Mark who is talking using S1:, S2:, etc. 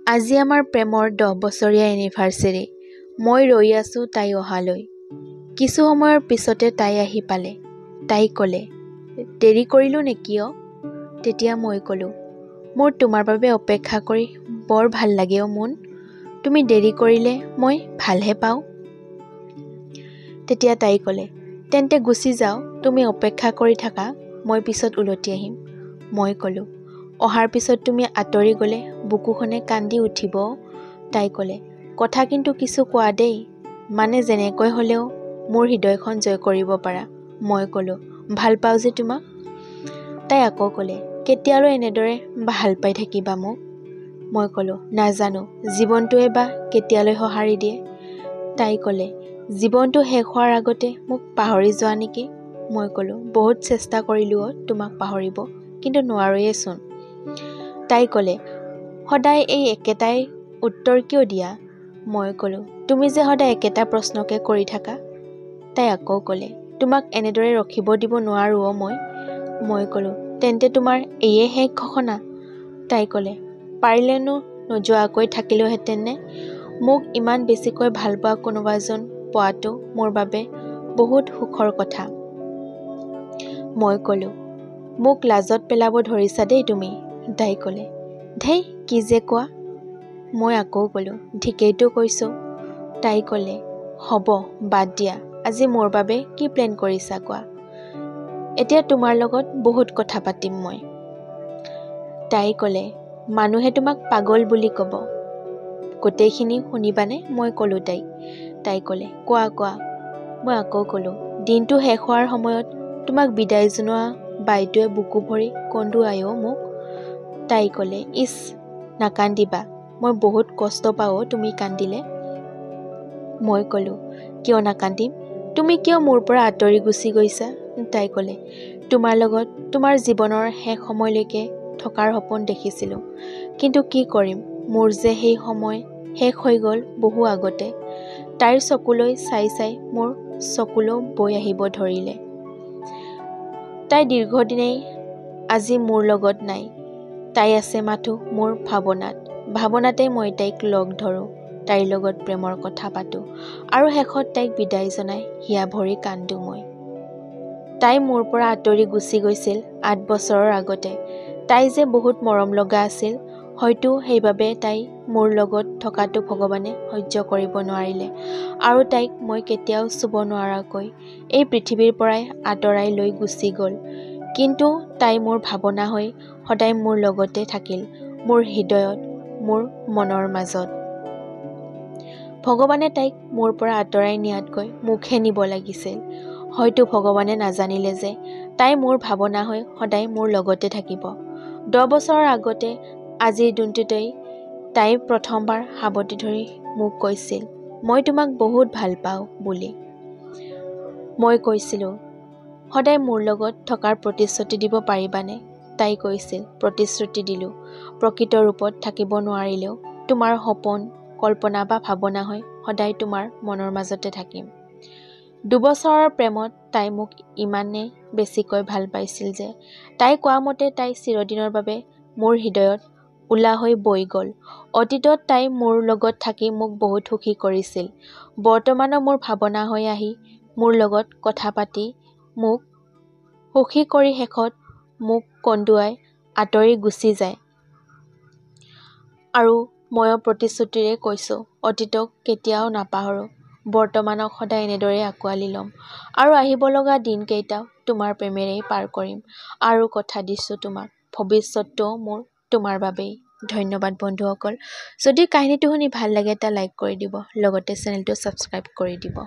S1: আজি আমাৰ প্ৰেমৰ 10 বছৰীয়া এনিভাৰ্চেৰী। মই ৰৈ আছোঁ তাই অহালৈ। কিছু সময়ৰ পিছতে তাই আহি পালে। তাই ক'লে, দেৰি কৰিলোঁ নেকি অ'? তেতিয়া মই ক'লোঁ, মোৰ তোমাৰ বাবে অপেক্ষা কৰি বৰ ভাল লাগে অ' মোন। তুমি দেৰি কৰিলে মই ভালহে পাওঁ। তেতিয়া তাই ক'লে, তেন্তে গুচি যাওঁ, তুমি অপেক্ষা কৰি থাকা, মই পিছত উলটি আহিম। মই ক'লোঁ, অহাৰ পিছত তুমি আঁতৰি গ'লে বুকুখনে কান্দি উঠিব। তাই ক'লে, কথা কিন্তু কিছু কোৱা দেই, মানে যেনেকৈ হ'লেও মোৰ হৃদয়খন জয় কৰিব পাৰা। মই ক'লোঁ, ভাল পাওঁ যে তোমাক। তাই আকৌ ক'লে, কেতিয়ালৈ এনেদৰে ভাল পাই থাকিবা মোক? মই ক'লোঁ, নাজানো, জীৱনটোৱে বা কেতিয়ালৈ সঁহাৰি দিয়ে। তাই ক'লে, জীৱনটো শেষ হোৱাৰ আগতে মোক পাহৰি যোৱা নেকি? মই ক'লোঁ, বহুত চেষ্টা কৰিলোঁ তোমাক পাহৰিব, কিন্তু নোৱাৰোৱেচোন। তাই ক'লে, সদায় এই একেটাই উত্তৰ কিয় দিয়া? মই ক'লোঁ, তুমি যে সদায় একেটা প্ৰশ্নকে কৰি থাকা। তাই আকৌ ক'লে, তোমাক এনেদৰে ৰখিব দিব নোৱাৰোঁ অ' মই ক'লোঁ, তেন্তে তোমাৰ এয়ে শেষ ঘোষণা? তাই ক'লে, পাৰিলেনো নোযোৱাকৈ থাকিলোহেঁতেননে? মোক ইমান বেছিকৈ ভাল পোৱা কোনোবা এজন পোৱাটো মোৰ বাবে বহুত সুখৰ কথা। মই ক'লোঁ, মোক লাজত পেলাব ধৰিছা দেই তুমি। তাই ক'লে, ধেই কি যে কোৱা। মই আকৌ ক'লোঁ, ঠিকেইটো কৈছোঁ। তাই ক'লে, হ'ব বাদ দিয়া, আজি মোৰ বাবে কি প্লেন কৰিছা কোৱা? এতিয়া তোমাৰ লগত বহুত কথা পাতিম মই। তাই ক'লে, মানুহে তোমাক পাগল বুলি ক'ব, গোটেইখিনি শুনিবানে? মই ক'লোঁ তাইক। তাই ক'লে, কোৱা কোৱা। মই আকৌ ক'লোঁ, দিনটো শেষ হোৱাৰ সময়ত তোমাক বিদায় জনোৱা বাইদেৱে বুকু ভৰি কন্দুৱাই অ' মোক। তাই ক'লে, ইচ নাকান্দিবা, মই বহুত কষ্ট পাওঁ তুমি কান্দিলে। মই ক'লোঁ, কিয় নাকান্দিম? তুমি কিয় মোৰ পৰা আঁতৰি গুচি গৈছা? তাই ক'লে, তোমাৰ লগত তোমাৰ জীৱনৰ শেষ সময়লৈকে থকাৰ সপোন দেখিছিলোঁ, কিন্তু কি কৰিম, মোৰ যে সেই সময় শেষ হৈ গ'ল বহু আগতে। তাইৰ চকুলৈ চাই চাই মোৰ চকুলো বৈ আহিব ধৰিলে। তাই দীৰ্ঘদিনেই আজি মোৰ লগত নাই। তাই আছে মাথো মোৰ ভাৱনাতে মই তাইক লগ ধৰোঁ, তাইৰ লগত প্ৰেমৰ কথা পাতোঁ, আৰু শেষত তাইক বিদায় জনাই হিয়া ভৰি কান্দো মই। তাই মোৰ পৰা আঁতৰি গুচি গৈছিল 8 বছৰৰ আগতে। তাই যে বহুত মৰম লগা আছিল, হয়তো সেইবাবে তাই মোৰ লগত থকাটো ভগৱানে সহ্য কৰিব নোৱাৰিলে, আৰু তাইক মই কেতিয়াও চুব নোৱাৰাকৈ এই পৃথিৱীৰ পৰাই আঁতৰাই লৈ গুচি গ'ল। কিন্তু তাই মোৰ ভাৱনা হৈ সদায় মোৰ লগতে থাকিল, মোৰ হৃদয়ত, মোৰ মনৰ মাজত। ভগৱানে তাইক মোৰ পৰা আঁতৰাই নিয়াতকৈ মোকহে নিব লাগিছিল। হয়তো ভগৱানে নাজানিলে যে তাই মোৰ ভাৱনা হৈ সদায় মোৰ লগতে থাকিব। 10 বছৰৰ আগতে আজিৰ দিনটোতেই তাই প্ৰথমবাৰ সাৱটি ধৰি মোক কৈছিল, মই তোমাক বহুত ভাল পাওঁ বুলি। মই কৈছিলোঁ, সদায় মোৰ লগত থকাৰ প্ৰতিশ্ৰুতি দিব পাৰিবানে? তাই কৈছিল, প্ৰতিশ্ৰুতি দিলোঁ, প্ৰকৃত ৰূপত থাকিব নোৱাৰিলেও তোমাৰ সপোন, কল্পনা বা ভাৱনা হৈ সদায় তোমাৰ মনৰ মাজতে থাকিম। 2 বছৰৰ প্ৰেমত তাই মোক ইমানেই বেছিকৈ ভাল পাইছিল যে তাই কোৱা মতে তাই চিৰদিনৰ বাবে মোৰ হৃদয়ত উলা হৈ বৈ গ'ল। অতীতত তাই মোৰ লগত থাকি মোক বহুত সুখী কৰিছিল। বৰ্তমানো মোৰ ভাৱনা হৈ আহি মোৰ লগত কথা পাতি মোক সুখী কৰি শেষত মোক কন্দুৱাই আঁতৰি গুচি যায়। আৰু ময়ো প্ৰতিশ্ৰুতিৰে কৈছোঁ, অতীতক কেতিয়াও নাপাহৰোঁ, বৰ্তমানক সদায় এনেদৰেই আঁকোৱালি ল'ম, আৰু আহিব লগা দিনকেইটাও তোমাৰ প্ৰেমেৰেই পাৰ কৰিম। আৰু কথা দিছোঁ তোমাক, ভৱিষ্যতটোও মোৰ তোমাৰ বাবেই। ধন্যবাদ বন্ধুসকল। যদি কাহিনীটো শুনি ভাল লাগে এটা লাইক কৰি দিব, লগতে চেনেলটো ছাবস্ক্ৰাইব কৰি দিব।